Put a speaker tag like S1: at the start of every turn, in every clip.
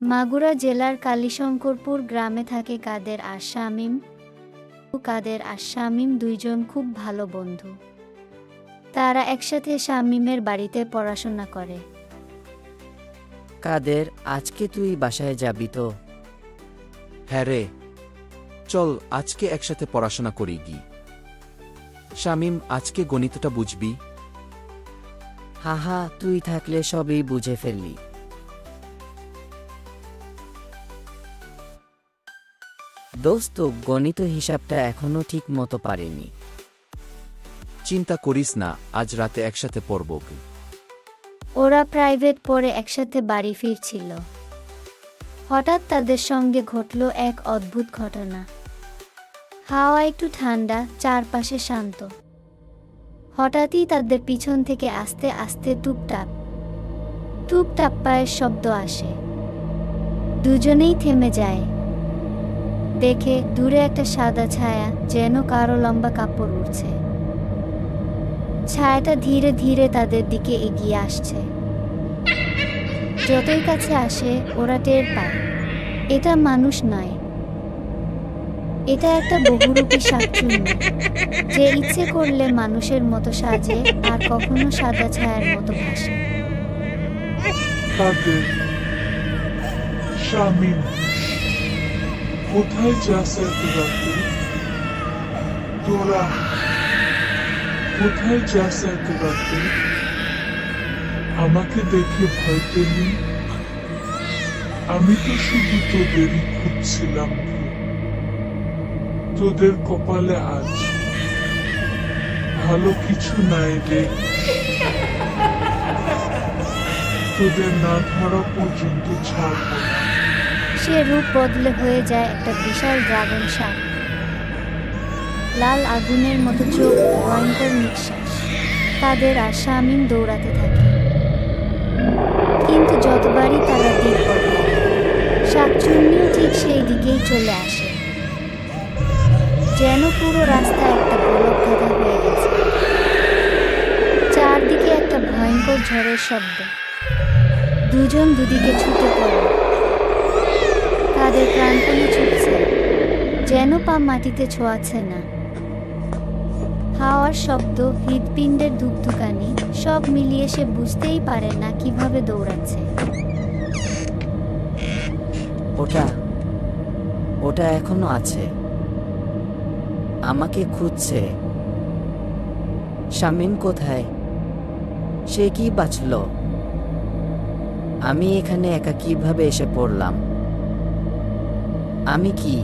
S1: মাগুরা জেলার কালীশঙ্করপুর গ্রামে থাকে কাদের আর শামীম। কাদের আর শামীম দুইজন খুব ভালো বন্ধু। তারা একসাথে শামীমের বাড়িতে পড়াশোনা করে।
S2: কাদের, আজকে তুই বাসায় যাবি তো?
S3: হ্যাঁ রে, চল আজকে একসাথে পড়াশোনা করি গি। শামীম, আজকে গণিতটা বুঝবি?
S2: হাহা, তুই থাকলে সবই বুঝে ফেললি। দোস্ত, গণিত হিসাবটা এখনো ঠিক মতো পারিনি।
S3: চিন্তা করিস না, আজ রাতে একসাথে পড়ব।
S1: ওরা প্রাইভেট পড়ে একসাথে বাড়ি ফিরছিল। হঠাৎ তাদের সঙ্গে ঘটল এক অদ্ভুত ঘটনা। হাওয়া একটু ঠান্ডা, চারপাশে শান্ত। হঠাৎই তাদের পিছন থেকে আস্তে আস্তে টুপটাপ টুপটাপ পায়ের শব্দ আসে। দুজনেই থেমে যায়। দেখে দূরে একটা সাদা ছায়া, যেন কারো লম্বা কাপড় উড়ছে। ছায়াটা ধীরে ধীরে তাদের দিকে এগিয়ে আসছে। যতই কাছে আসে ওরা টের পায় এটা মানুষ নয়, এটা একটা বহুরূপী শাকচুন্নি, যে ইচ্ছে করলে মানুষের মতো সাজে আর কখনো সাদা ছায়ার মতো ভাসে।
S4: কাদের, শামীম, কোথায় যাস এত রাতে? তোরা কোথায় যাস এত রাতে? আমাকে দেখে ভয় পেলি? আমি তো শুধু তোদেরই খুঁজছিলাম। তোদের কপালে আজ ভালো কিছু নাই রে। তোদের না ধরা পর্যন্ত ছাড়বো না।
S1: সে রূপ বদলে হয়ে যায় একটা বিশাল ড্রাগন সাপ। লাল আগুনের মতো চোখ, ভয়ঙ্কর নিঃশ্বাস। কাদের আর শামীম দৌড়াতে থাকে, কিন্তু যতবারই তারা দিক বদলায়, শাকচুন্নিও ঠিক সেই দিকেই চলে আসে। যেন পুরো রাস্তা একটা গোলক ধাঁধা হয়ে গেছে। চারদিকে একটা ভয়ঙ্কর ঝড়ের শব্দ। দুজন দুদিকে ছুটে পড়ে। তাদের প্রাণপণে ছুটছে, যেন পা মাটিতে ছোঁয়াচ্ছে না। হাওয়ার শব্দ, হৃৎপিণ্ডের ধুকধুকানি, সব মিলিয়ে সে বুঝতেই পারে না কিভাবে দৌড়াচ্ছে।
S2: ওটা ওটা এখনো আছে, আমাকে খুঁজছে। শামীম কোথায়? সে কি বাঁচল? আমি এখানে একা কিভাবে এসে পড়লাম? আমি কি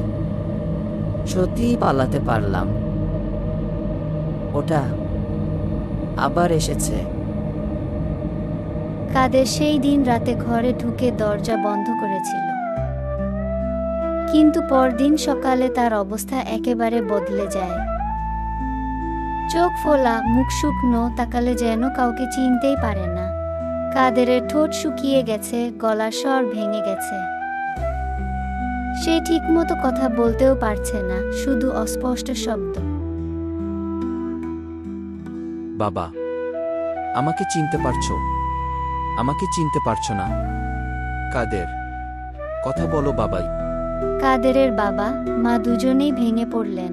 S2: সত্যিই পালাতে পারলাম? ওটা আবার এসেছে।
S1: কাদের সেই দিন রাতে ঘরে ঢুকে দরজা বন্ধ করেছিল, কিন্তু পরদিন সকালে তার অবস্থা একেবারে বদলে যায়। চোখ ফোলা, মুখ শুকনো, তাকালে যেন কাউকে চিনতেই পারে না। কাদেরের ঠোঁট শুকিয়ে গেছে, গলার স্বর ভেঙে গেছে। সে ঠিকমতো কথা বলতেও পারছে না, শুধু অস্পষ্ট শব্দ।
S3: বাবা, আমাকে চিনতে পারছো? আমাকে চিনতে পারছো না? কাদের, কথা বলো বাবাই।
S1: কাদেরের বাবা মা দুজনেই ভেঙে পড়লেন।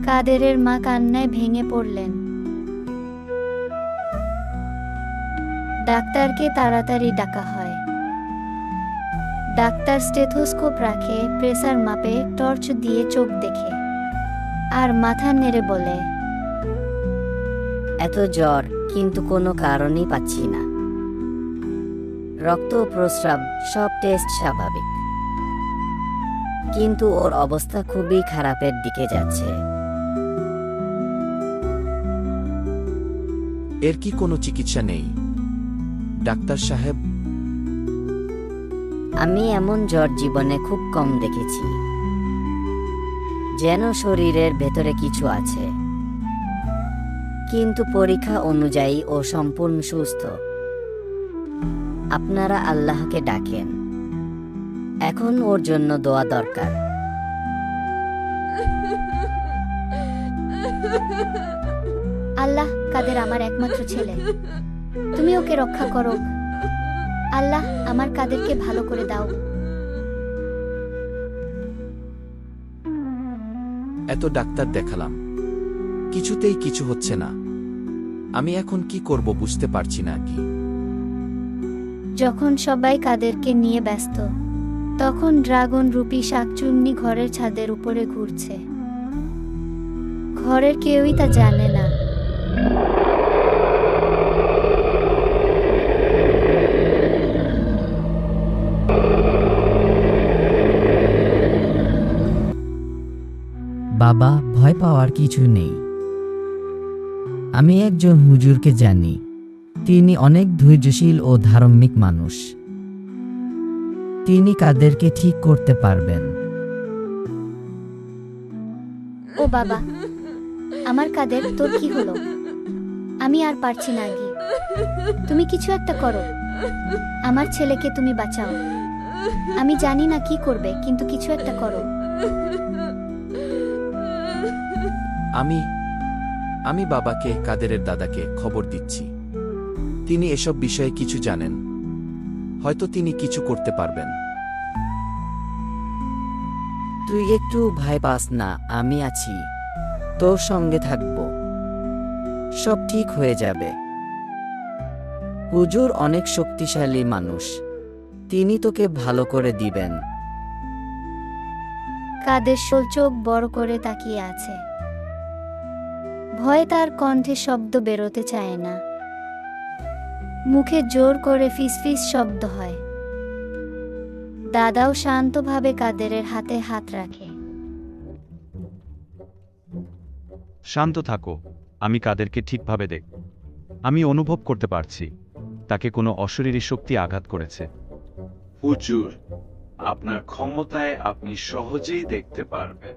S1: কাদেরের মা কান্নায় ভেঙে পড়লেন। ডাক্তারকে তাড়াতাড়ি ডাকা হয়। ডাক্তার স্টেথোস্কোপ রাখে, প্রেসার মাপে, টর্চ দিয়ে চোখ দেখে, আর মাথা নেড়ে বলে,
S5: এত জ্বর, কিন্তু কোনো কারণই পাচ্ছি না। রক্ত, প্রস্রাব সব টেস্ট স্বাভাবিক, কিন্তু ওর অবস্থা খুবই খারাপের দিকে যাচ্ছে।
S3: এর কি কোনো চিকিৎসা নেই ডাক্তার সাহেব?
S5: আমি এমন জ্বর জীবনে খুব কম দেখেছি। যেন শরীরের ভেতরে কিছু আছে, কিন্তু পরীক্ষা অনুযায়ী ও সম্পূর্ণ সুস্থ। আপনারা আল্লাহকে ডাকেন, এখন ওর জন্য দোয়া দরকার।
S1: আল্লাহ, কাদের আমার একমাত্র ছেলে, তুমি ওকে রক্ষা করো। আল্লাহ, আমার কাদেরকে ভালো করে দাও।
S3: এত ডাক্তার দেখালাম, কিছুতেই কিছু হচ্ছে না। আমি এখন কি করব বুঝতে পারছি না কি।
S1: যখন সবাই কাদেরকে নিয়ে ব্যস্ত, তখন ড্রাগন রূপী শাকচুন্নি ঘরের ছাদের উপরে ঘুরছে। ঘরের কেউই তা জানে না।
S2: বাবা, ভয় পাওয়ার কিছু নেই। আমি একজন হুজুরকে জানি, তিনি অনেক ধৈর্যশীল ও ধার্মিক মানুষ। তিনি কাদেরকে ঠিক করতে পারবেন।
S1: ও বাবা, আমার কাদের, তোর কি হলো? আমি আর পারছি না গি। তুমি কিছু একটা করো, আমার ছেলেকে তুমি বাঁচাও। আমি জানি না কি করবে, কিন্তু কিছু একটা করো।
S3: আমি বাবাকে, কাদেরের দাদাকে খবর দিচ্ছি। তিনি এসব বিষয়ে কিছু জানেন, হয়তো তিনি কিছু করতে পারবেন।
S2: তুই একটু ভয় পাস না, আমি আছি, তোর সঙ্গে থাকব। সব ঠিক হয়ে যাবে। হুজুর অনেক শক্তিশালী মানুষ, তিনি তোকে ভালো করে দিবেন।
S1: কাদের চোখ বড় করে তাকিয়ে আছে। ভয়ে তার কণ্ঠে শব্দ বেরোতে চায় না। মুখে জোর করে ফিসফিস শব্দ হয়। দাদাও শান্তভাবে কাদেরের হাতে হাত রাখে।
S6: শান্ত থাকো, আমি কাদেরকে ঠিকভাবে দেখব। আমি অনুভব করতে পারছি তাকে কোনো অশরীরী শক্তি আঘাত করেছে।
S4: হুজুর, আপনার ক্ষমতায় আপনি সহজেই দেখতে পারবেন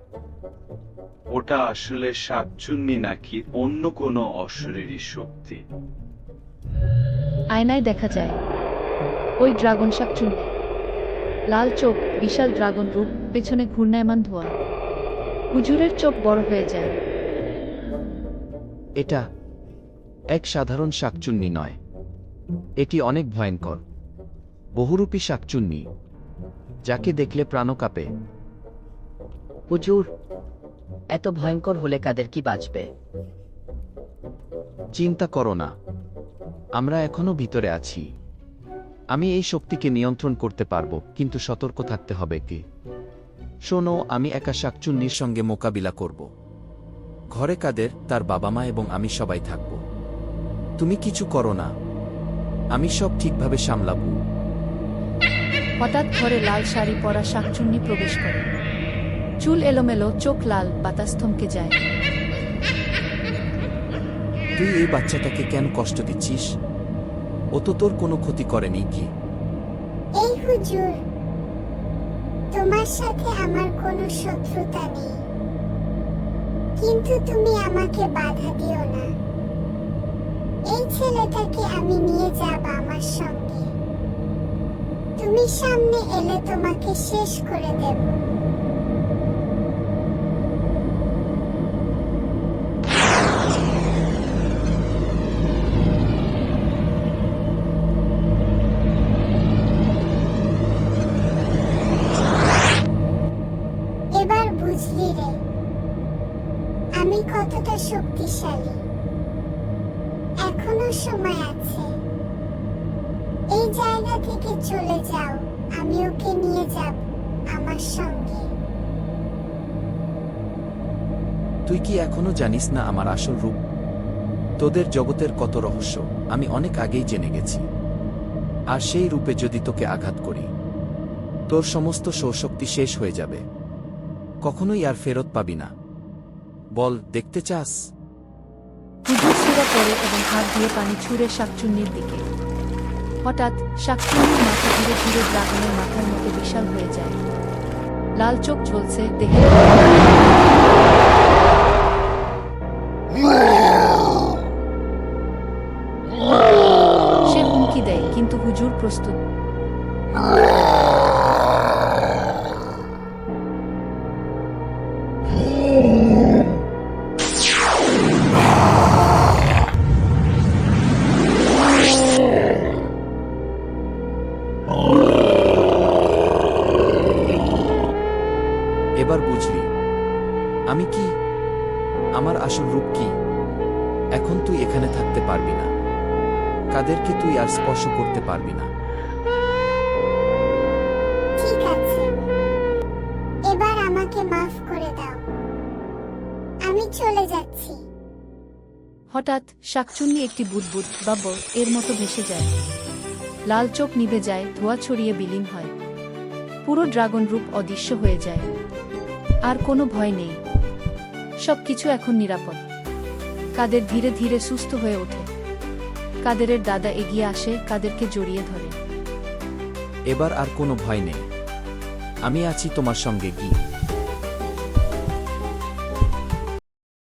S4: ওটা আসলে শাকচুন্নি নাকি অন্য কোনো অশরীরী শক্তি।
S7: আয়নায় দেখা যায় ওই ড্রাগন শাকচুন্নি, লাল চোখ, বিশাল ড্রাগন রূপ, পেছনে ঘূর্ণায়মান ধোঁয়া। হুজুরের চোখ বড় হয়ে যায়।
S3: এটা এক সাধারণ শাকচুন্নি নয়, এটি অনেক ভয়ঙ্কর, বহুরূপী শাকচুন্নি, যাকে দেখলে প্রাণ কাঁপে।
S5: হুজুর, এত ভয়ঙ্কর হলে কাদের কি বাঁচবে?
S3: চিন্তা করো না, আমরা এখনো ভিতরে আছি। আমি এই শক্তিকে নিয়ন্ত্রণ করতে পারবো, কিন্তু সতর্ক থাকতে হবে কি। শোনো, আমি একা শাকচুন্নির সঙ্গে মোকাবিলা করব। ঘরে কাদের, তার বাবা মা এবং আমি সবাই থাকব। তুমি কিছু করো না, আমি সব ঠিকভাবে সামলাবো।
S7: হঠাৎ ঘরে লাল শাড়ি পরা শাকচুন্নি প্রবেশ করে। চুল এলোমেলো, চোখ লাল, বাতাস থমকে যায়।
S3: তুই এই বাচ্চাটাকে কেন কষ্ট দিচ্ছিস? ও তো তোর কোনো ক্ষতি করেনি কি?
S8: এই হুজুর, তোমার সাথে আমার কোনো শত্রুতা নেই, কিন্তু তুমি আমাকে বাধা দিও না। এই ছেলেটাকে আমি নিয়ে যাব আমার সঙ্গে। তুমি সামনে এলে তোমাকে শেষ করে দেব। এবার বুঝলি রে আমি কতটা শক্তিশালী। এখনো সময় আছে, এই জায়গা থেকে চলে যাও, আমি ওকে নিয়ে যাব আমার সঙ্গে।
S3: তুই কি এখনো জানিস না আমার আসল রূপ? তোদের জগতের কত রহস্য আমি অনেক আগেই জেনে গেছি। আর সেই রূপে যদি তোকে আঘাত করি, তোর সমস্ত সৌশক্তি শেষ হয়ে যাবে, কখনোই আর ফেরত পাবি না। বল, দেখতে চাস?
S7: হুজুর সূরা পড়ে এবং হাত দিয়ে পানি ছুঁড়ে শাকচুন্নির দিকে। হঠাৎ শাকচুন্নির মাথা ধীরে ধীরে ড্রাগনের মাথার মতো বিশাল হয়ে যায়। লাল চোখ জ্বলছে, দেহে সে হুমকি দেয়, কিন্তু হুজুর প্রস্তুত।
S3: আমি কি? আমার আসল রূপ কি? এখন তুই এখানে থাকতে পারবি না। কাদেরকে তুই আর স্পর্শ করতে পারবি না।
S8: ঠিক আছে, এবার আমাকে মাফ করে দাও। আমি চলে যাচ্ছি।
S7: হঠাৎ শাকচুন্নি একটি বুদবুদ বা বল এর মতো ভেসে যায়। লাল চোখ নিভে যায়, ধোঁয়া ছড়িয়ে বিলীন হয়। পুরো ড্রাগন রূপ অদৃশ্য হয়ে যায়। আর কোনো ভয় নেই, সবকিছু এখন নিরাপদ। কাদের ধীরে ধীরে সুস্থ হয়ে ওঠে। কাদেরের দাদা এগিয়ে আসে, কাদেরকে জড়িয়ে ধরে।
S3: এবার আর কোনো ভয় নেই। আমি আছি তোমার সঙ্গে, গি।